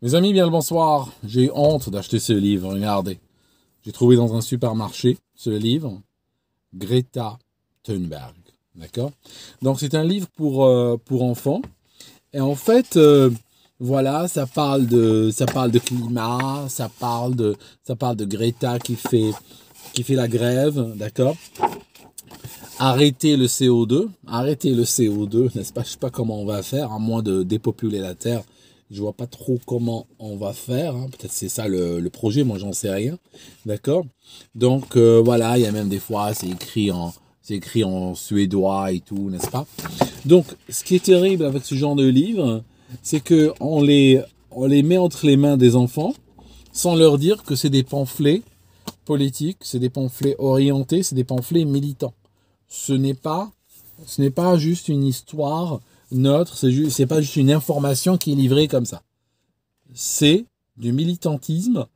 Mes amis, bien le bonsoir. J'ai eu honte d'acheter ce livre, regardez. J'ai trouvé dans un supermarché ce livre, Greta Thunberg. D'accord? Donc c'est un livre pour enfants. Et en fait, voilà, ça parle de climat, ça parle de Greta qui fait la grève, d'accord? Arrêter le CO2, n'est-ce pas? Je sais pas comment on va faire, à moins de dépopuler la Terre. Je vois pas trop comment on va faire, hein. Peut-être c'est ça le projet, moi j'en sais rien, d'accord? Donc voilà, il y a même des fois, c'est écrit en suédois et tout, n'est-ce pas? Donc, ce qui est terrible avec ce genre de livre, c'est que on les met entre les mains des enfants sans leur dire que c'est des pamphlets politiques, c'est des pamphlets orientés, c'est des pamphlets militants. Ce n'est pas, ce n'est pas juste une histoire neutre, c'est pas juste une information qui est livrée comme ça. C'est du militantisme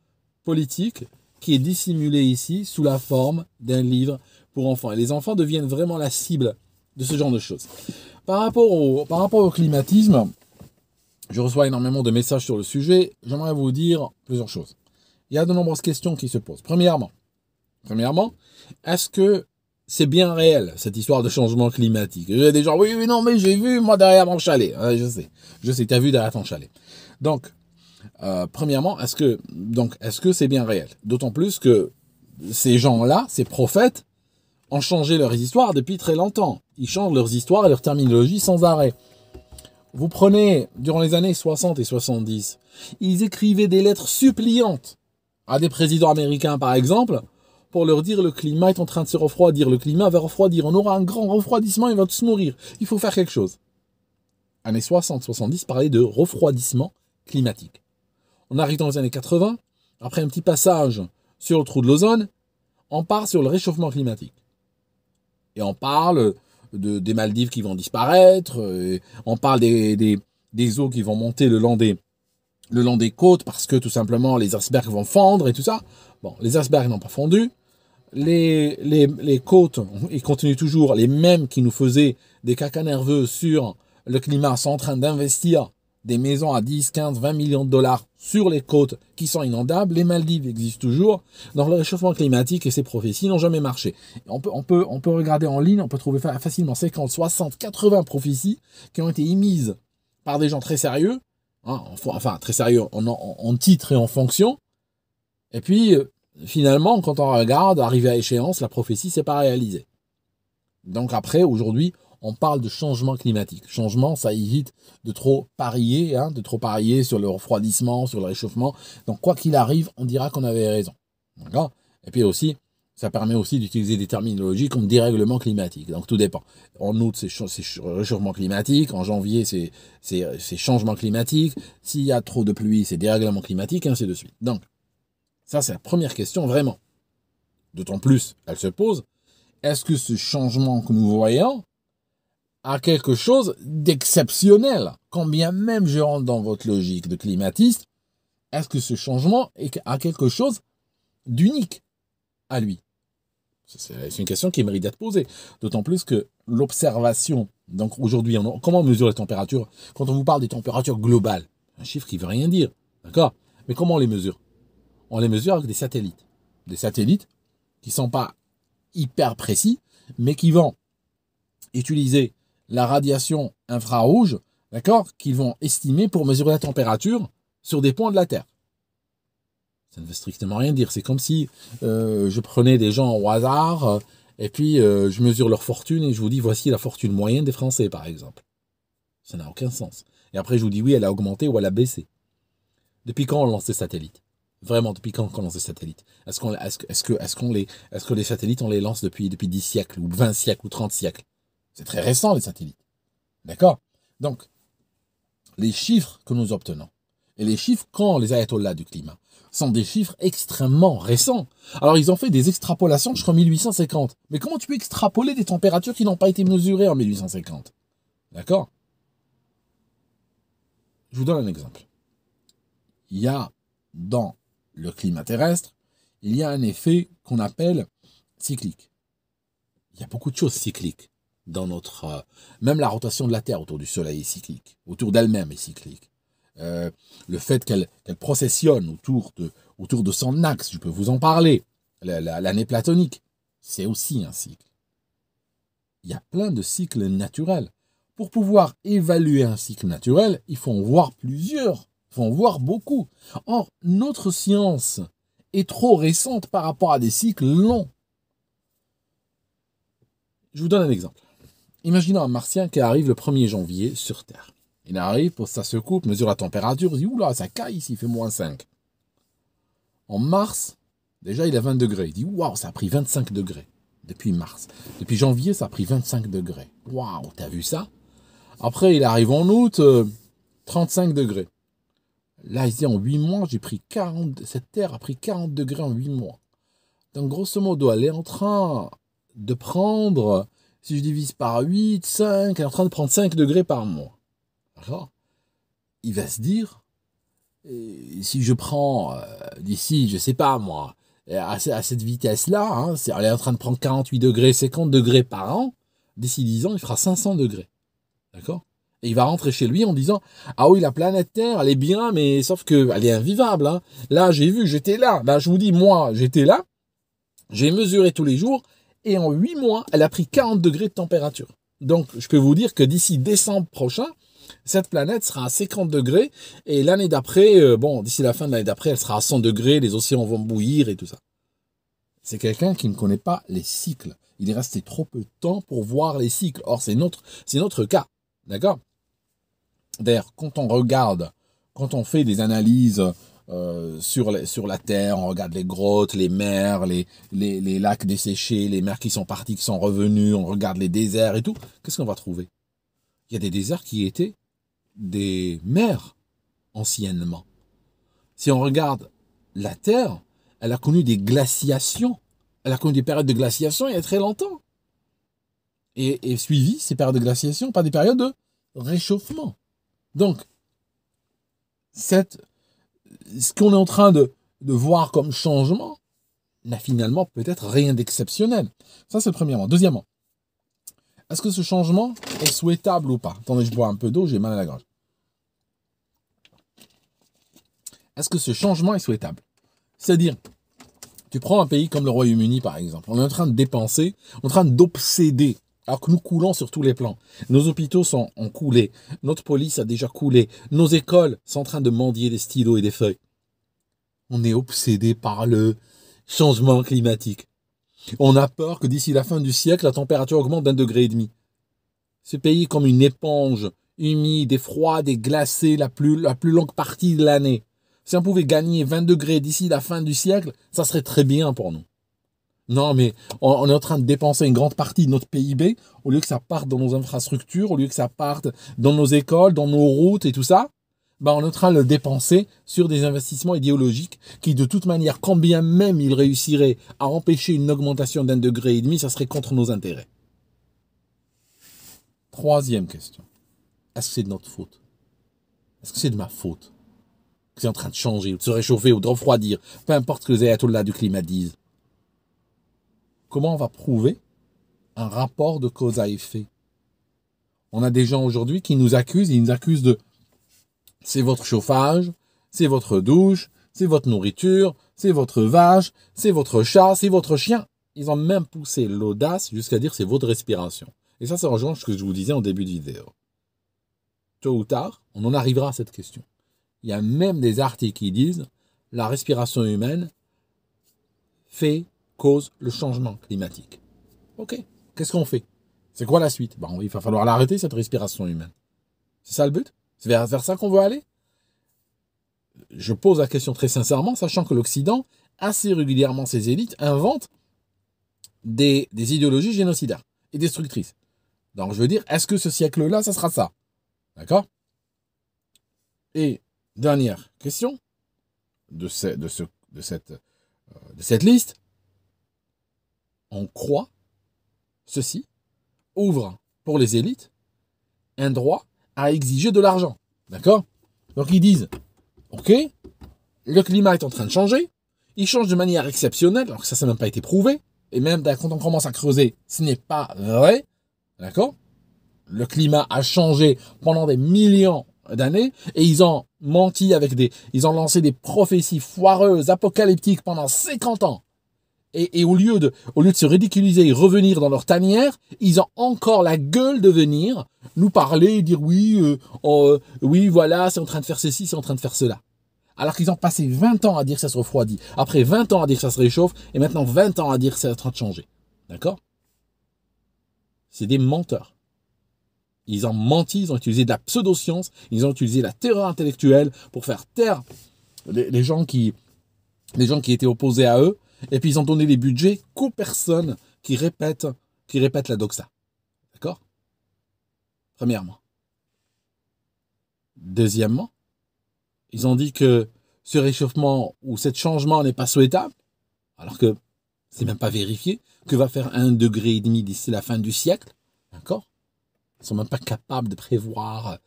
politique qui est dissimulé ici sous la forme d'un livre pour enfants. Et les enfants deviennent vraiment la cible de ce genre de choses. Par rapport au climatisme, je reçois énormément de messages sur le sujet. J'aimerais vous dire plusieurs choses. Il y a de nombreuses questions qui se posent. Premièrement, est-ce que c'est bien réel, cette histoire de changement climatique? J'ai des gens, oui, oui, non, mais j'ai vu, moi, derrière mon chalet. Ouais, je sais, t'as vu derrière ton chalet. Donc, premièrement, est-ce que c'est bien réel? D'autant plus que ces gens-là, ces prophètes, ont changé leur histoire depuis très longtemps. Ils changent leurs histoires et leur terminologie sans arrêt. Vous prenez, durant les années 60 et 70, ils écrivaient des lettres suppliantes à des présidents américains, par exemple, pour leur dire le climat est en train de se refroidir, le climat va refroidir, on aura un grand refroidissement, il va tous mourir. Il faut faire quelque chose. Années 60-70 parlaient de refroidissement climatique. On arrive dans les années 80, après un petit passage sur le trou de l'ozone, on part sur le réchauffement climatique. Et on parle des Maldives qui vont disparaître, on parle des eaux qui vont monter le long des côtes parce que tout simplement les icebergs vont fondre et tout ça. Bon, les icebergs n'ont pas fondu. Les côtes, ils continuent toujours, les mêmes qui nous faisaient des cacas nerveux sur le climat sont en train d'investir des maisons à 10, 15, 20 millions de dollars sur les côtes qui sont inondables. Les Maldives existent toujours. Donc le réchauffement climatique et ses prophéties n'ont jamais marché. On peut regarder en ligne, on peut trouver facilement 50, 60, 80 prophéties qui ont été émises par des gens très sérieux, hein, enfin très sérieux en titre et en fonction. Et puis finalement, quand on regarde, arrivé à échéance, la prophétie s'est pas réalisée. Donc après, aujourd'hui, on parle de changement climatique. Changement, ça évite de trop parier, hein, de trop parier sur le refroidissement, sur le réchauffement. Donc quoi qu'il arrive, on dira qu'on avait raison. D'accord? Et puis aussi, ça permet aussi d'utiliser des terminologies comme dérèglement climatique. Donc tout dépend. En août, c'est réchauffement climatique. En janvier, c'est changement climatique. S'il y a trop de pluie, c'est dérèglement climatique, et ainsi de suite. Donc, ça, c'est la première question, vraiment. D'autant plus, elle se pose, est-ce que ce changement que nous voyons a quelque chose d'exceptionnel? Quand bien même je rentre dans votre logique de climatiste, est-ce que ce changement a quelque chose d'unique à lui? C'est une question qui mérite d'être posée. D'autant plus que l'observation, donc aujourd'hui, comment on mesure les températures? Quand on vous parle des températures globales, un chiffre qui ne veut rien dire, d'accord? Mais comment on les mesure? On les mesure avec des satellites. Des satellites qui ne sont pas hyper précis, mais qui vont utiliser la radiation infrarouge, d'accord, qu'ils vont estimer pour mesurer la température sur des points de la Terre. Ça ne veut strictement rien dire. C'est comme si je prenais des gens au hasard et puis je mesure leur fortune et je vous dis voici la fortune moyenne des Français, par exemple. Ça n'a aucun sens. Et après, je vous dis oui, elle a augmenté ou elle a baissé. Depuis quand on lance des satellites? Vraiment, depuis quand on lance des satellites? Est-ce que les satellites, on les lance depuis 10 siècles, ou 20 siècles, ou 30 siècles? C'est très récent, les satellites. D'accord? Donc, les chiffres que nous obtenons, et les chiffres quand les ayatollahs du climat, sont des chiffres extrêmement récents. Alors, ils ont fait des extrapolations jusqu'en 1850. Mais comment tu peux extrapoler des températures qui n'ont pas été mesurées en 1850? D'accord? Je vous donne un exemple. Il y a dans le climat terrestre, il y a un effet qu'on appelle cyclique. Il y a beaucoup de choses cycliques dans notre... même la rotation de la Terre autour du Soleil est cyclique. Autour d'elle-même est cyclique. le fait qu'elle processionne autour de son axe, je peux vous en parler, l'année platonique, c'est aussi un cycle. Il y a plein de cycles naturels. Pour pouvoir évaluer un cycle naturel, il faut en voir plusieurs, il faut en voir beaucoup. Or, notre science est trop récente par rapport à des cycles longs. Je vous donne un exemple. Imaginons un martien qui arrive le 1er janvier sur Terre. Il arrive, pose sa secoupe, mesure la température, il dit « Oula, ça caille ici, il fait -5 ». En mars, déjà il a 20 degrés. Il dit « Waouh, ça a pris 25 degrés depuis mars. Depuis janvier, ça a pris 25 degrés. Waouh, t'as vu ça ?» Après, il arrive en août, 35 degrés. Là, il se dit « En 8 mois, cette Terre a pris 40 degrés en 8 mois. » Donc, grosso modo, elle est en train de prendre, si je divise par 8, 5, elle est en train de prendre 5 degrés par mois. D'accord ? Il va se dire, si je prends d'ici, je sais pas moi, à cette vitesse-là, hein, elle est en train de prendre 48 degrés, 50 degrés par an, d'ici 10 ans, il fera 500 degrés. D'accord ? Et il va rentrer chez lui en disant, ah oui, la planète Terre, elle est bien, mais sauf qu'elle est invivable. Hein. Là, j'ai vu, j'étais là. Là, je vous dis, moi, j'étais là. J'ai mesuré tous les jours. Et en 8 mois, elle a pris 40 degrés de température. Donc, je peux vous dire que d'ici décembre prochain, cette planète sera à 50 degrés. Et l'année d'après, d'ici la fin de l'année d'après, elle sera à 100 degrés. Les océans vont bouillir et tout ça. C'est quelqu'un qui ne connaît pas les cycles. Il est resté trop peu de temps pour voir les cycles. Or, c'est notre cas. D'accord ? D'ailleurs, quand on fait des analyses sur la Terre, on regarde les grottes, les mers, les lacs desséchés, les mers qui sont parties, qui sont revenues, on regarde les déserts et tout, qu'est-ce qu'on va trouver ? Il y a des déserts qui étaient des mers anciennement. Si on regarde la Terre, elle a connu des glaciations, elle a connu des périodes de glaciation il y a très longtemps. Et suivi ces périodes de glaciation par des périodes de réchauffement. Donc, ce qu'on est en train de voir comme changement n'a finalement peut-être rien d'exceptionnel. Ça, c'est premièrement. Deuxièmement, est-ce que ce changement est souhaitable ou pas ? Attendez, je bois un peu d'eau, j'ai mal à la gorge. Est-ce que ce changement est souhaitable ? C'est-à-dire, tu prends un pays comme le Royaume-Uni, par exemple. On est en train de dépenser, en train d'obséder, alors que nous coulons sur tous les plans. Nos hôpitaux ont coulé, notre police a déjà coulé, nos écoles sont en train de mendier des stylos et des feuilles. On est obsédé par le changement climatique. On a peur que d'ici la fin du siècle, la température augmente d'1,5 degré. Ce pays est comme une éponge, humide et froide et glacée la plus longue partie de l'année. Si on pouvait gagner 20 degrés d'ici la fin du siècle, ça serait très bien pour nous. Non, mais on est en train de dépenser une grande partie de notre PIB, au lieu que ça parte dans nos infrastructures, au lieu que ça parte dans nos écoles, dans nos routes et tout ça, on est en train de le dépenser sur des investissements idéologiques qui, de toute manière, quand bien même ils réussiraient à empêcher une augmentation d'1,5 degré, ça serait contre nos intérêts. Troisième question. Est-ce que c'est de notre faute ? Est-ce que c'est de ma faute que c'est en train de changer, ou de se réchauffer, ou de refroidir, peu importe ce que les ayatollahs du climat disent? Comment on va prouver un rapport de cause à effet? On a des gens aujourd'hui qui nous accusent, ils nous accusent de c'est votre chauffage, c'est votre douche, c'est votre nourriture, c'est votre vache, c'est votre chat, c'est votre chien. Ils ont même poussé l'audace jusqu'à dire c'est votre respiration. Et ça rejoint ce que je vous disais en début de vidéo. Tôt ou tard, on en arrivera à cette question. Il y a même des articles qui disent la respiration humaine cause le changement climatique. Ok, qu'est-ce qu'on fait? C'est quoi la suite? Il va falloir l'arrêter, cette respiration humaine. C'est ça le but? C'est vers ça qu'on veut aller? Je pose la question très sincèrement, sachant que l'Occident, assez régulièrement, ses élites inventent des idéologies génocidaires et destructrices. Donc je veux dire, est-ce que ce siècle-là, ça sera ça? D'accord? Et dernière question de cette liste. On croit, ceci ouvre pour les élites un droit à exiger de l'argent. D'accord? Donc ils disent, ok, le climat est en train de changer, il change de manière exceptionnelle, alors que ça n'a même pas été prouvé, et même quand on commence à creuser, ce n'est pas vrai. D'accord? Le climat a changé pendant des millions d'années, et ils ont menti ils ont lancé des prophéties foireuses, apocalyptiques pendant 50 ans. Et au lieu de se ridiculiser et revenir dans leur tanière, ils ont encore la gueule de venir nous parler et dire oui, oui, voilà, c'est en train de faire ceci, c'est en train de faire cela. Alors qu'ils ont passé 20 ans à dire que ça se refroidit, après 20 ans à dire que ça se réchauffe, et maintenant 20 ans à dire que c'est en train de changer. D'accord? C'est des menteurs. Ils ont menti, ils ont utilisé de la pseudo-science, ils ont utilisé la terreur intellectuelle pour faire taire les gens qui étaient opposés à eux, et puis ils ont donné les budgets qu'aux personnes qui répètent la doxa. D'accord? Premièrement. Deuxièmement, ils ont dit que ce réchauffement ou ce changement n'est pas souhaitable, alors que c'est même pas vérifié, que va faire 1,5 degré d'ici la fin du siècle. D'accord? Ils sont même pas capables de prévoir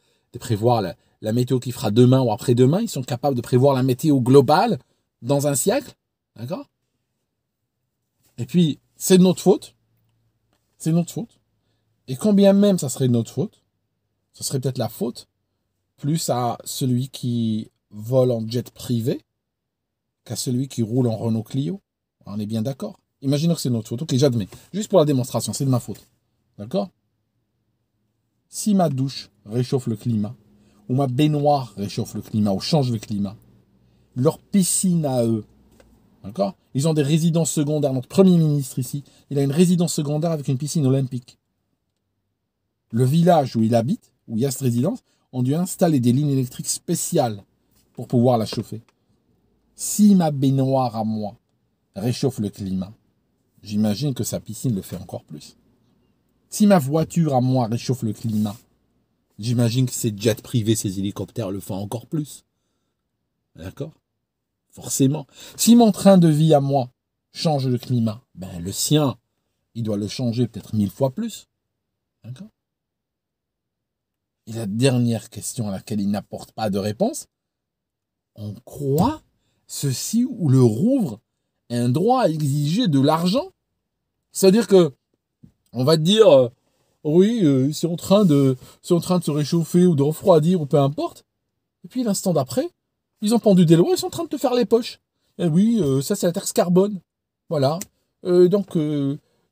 la météo qui fera demain ou après-demain. Ils sont capables de prévoir la météo globale dans un siècle. D'accord? Et puis, c'est de notre faute. C'est de notre faute. Et quand bien même ça serait de notre faute, ce serait peut-être la faute plus à celui qui vole en jet privé qu'à celui qui roule en Renault Clio. On est bien d'accord? Imaginons que c'est de notre faute. Ok, j'admets. Juste pour la démonstration, c'est de ma faute. D'accord? Si ma douche réchauffe le climat, ou ma baignoire réchauffe le climat, ou change le climat, leur piscine à eux, d'accord? Ils ont des résidences secondaires. Notre Premier ministre ici, il a une résidence secondaire avec une piscine olympique. Le village où il habite, où il y a cette résidence, ont dû installer des lignes électriques spéciales pour pouvoir la chauffer. Si ma baignoire à moi réchauffe le climat, j'imagine que sa piscine le fait encore plus. Si ma voiture à moi réchauffe le climat, j'imagine que ses jets privés, ses hélicoptères le font encore plus. D'accord? Forcément. Si mon train de vie à moi change le climat, ben le sien, il doit le changer peut-être 1000 fois plus. D'accord? Et la dernière question à laquelle il n'apporte pas de réponse, on croit ceci ou le rouvre un droit à exiger de l'argent? C'est-à-dire que on va te dire oui, c'est en train de se réchauffer ou de refroidir ou peu importe. Et puis l'instant d'après, ils ont pendu des lois, ils sont en train de te faire les poches. Et oui, ça c'est la taxe carbone. Voilà. Donc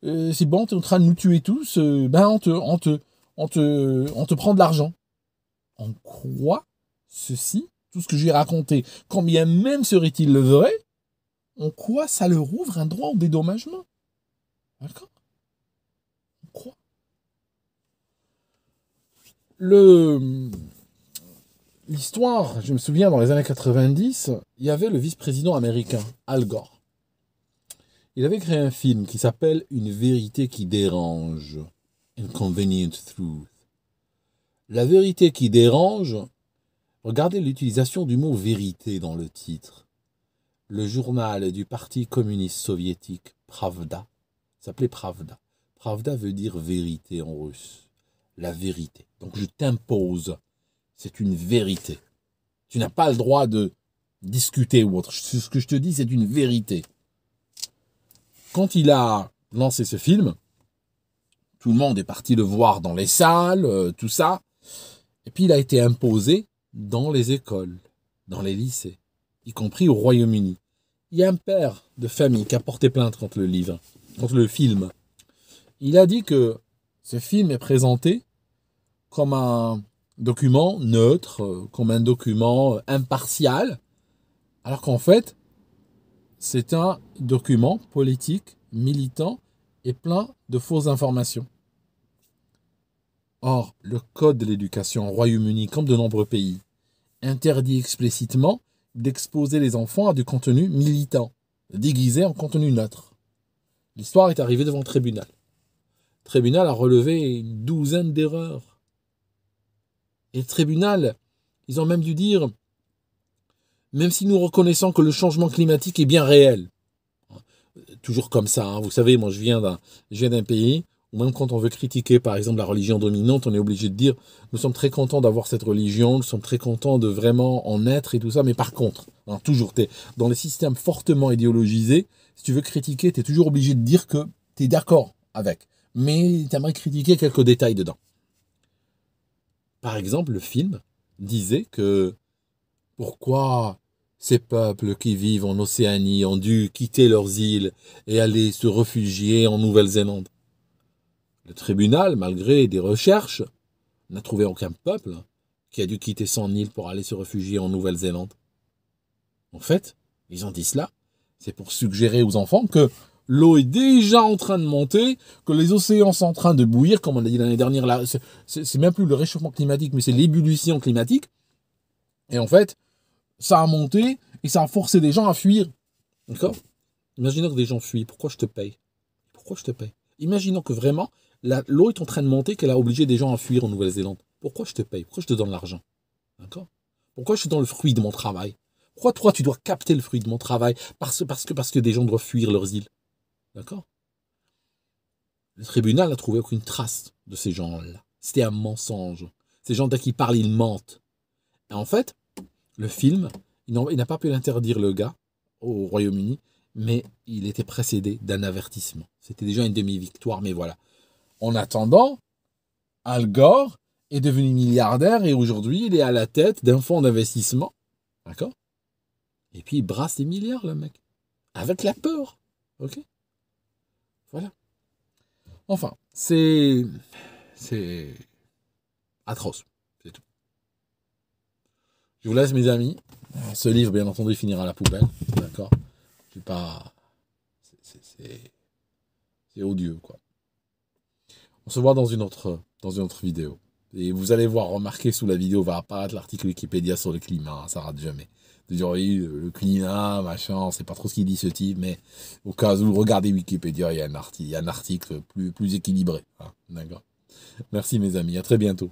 c'est bon, tu es en train de nous tuer tous, ben on te prend de l'argent. En quoi ceci, tout ce que j'ai raconté, quand bien même serait-il le vrai, en quoi ça leur ouvre un droit au dédommagement? D'accord? En quoi? L'histoire, je me souviens, dans les années 90, il y avait le vice-président américain, Al Gore. Il avait créé un film qui s'appelle Une vérité qui dérange. Inconvenient Truth. La vérité qui dérange, regardez l'utilisation du mot vérité dans le titre. Le journal du Parti communiste soviétique, Pravda, s'appelait Pravda. Pravda veut dire vérité en russe. La vérité. Donc je t'impose. C'est une vérité. Tu n'as pas le droit de discuter ou autre. Ce que je te dis, c'est une vérité. Quand il a lancé ce film, tout le monde est parti le voir dans les salles, tout ça. Et puis il a été imposé dans les écoles, dans les lycées, y compris au Royaume-Uni. Il y a un père de famille qui a porté plainte contre le livre, contre le film. Il a dit que ce film est présenté comme un document neutre, comme un document impartial, alors qu'en fait, c'est un document politique, militant et plein de fausses informations. Or, le Code de l'éducation au Royaume-Uni, comme de nombreux pays, interdit explicitement d'exposer les enfants à du contenu militant, déguisé en contenu neutre. L'histoire est arrivée devant le tribunal. Le tribunal a relevé une douzaine d'erreurs. Et le tribunal, ils ont même dû dire, même si nous reconnaissons que le changement climatique est bien réel, toujours comme ça, hein, vous savez, moi je viens d'un pays où même quand on veut critiquer par exemple la religion dominante, on est obligé de dire, nous sommes très contents d'avoir cette religion, nous sommes très contents de vraiment en être et tout ça, mais par contre, hein, toujours, dans les systèmes fortement idéologisés, si tu veux critiquer, tu es toujours obligé de dire que tu es d'accord avec, mais tu aimerais critiquer quelques détails dedans. Par exemple, le film disait que Pourquoi ces peuples qui vivent en Océanie ont dû quitter leurs îles et aller se réfugier en Nouvelle-Zélande? Le tribunal, malgré des recherches, n'a trouvé aucun peuple qui a dû quitter son île pour aller se réfugier en Nouvelle-Zélande. En fait, ils ont dit cela, c'est pour suggérer aux enfants que l'eau est déjà en train de monter, que les océans sont en train de bouillir, comme on a dit l'année dernière, là, c'est même plus le réchauffement climatique, mais c'est l'ébullition climatique. Et en fait, ça a monté et ça a forcé des gens à fuir. D'accord? Imaginons que des gens fuient. Pourquoi je te paye? Pourquoi je te paye? Imaginons que vraiment, l'eau est en train de monter, qu'elle a obligé des gens à fuir en Nouvelle-Zélande. Pourquoi je te paye? Pourquoi je te donne l'argent? D'accord? Pourquoi je te donne le fruit de mon travail? Pourquoi toi, tu dois capter le fruit de mon travail? Parce que des gens doivent fuir leurs îles. D'accord? Le tribunal n'a trouvé aucune trace de ces gens-là. C'était un mensonge. Ces gens, dès qu'ils parlent, ils mentent. Et en fait, le film, il n'a pas pu l'interdire, le gars, au Royaume-Uni, mais il était précédé d'un avertissement. C'était déjà une demi-victoire, mais voilà. En attendant, Al Gore est devenu milliardaire et aujourd'hui, il est à la tête d'un fonds d'investissement. D'accord? Et puis, il brasse des milliards, le mec. Avec la peur. Ok? Voilà. Enfin, c'est atroce. C'est tout. Je vous laisse, mes amis. Ce livre, bien entendu, finira à la poubelle. D'accord? Je suis pas... C'est odieux, quoi. On se voit dans une autre vidéo. Et vous allez voir, remarquer sous la vidéo, va apparaître l'article Wikipédia sur le climat. Ça rate jamais. De dire, oui, le climat, machin, on sait pas trop ce qu'il dit ce type, mais au cas où vous regardez Wikipédia, il y a un article plus équilibré. Hein, d'accord? Merci mes amis, à très bientôt.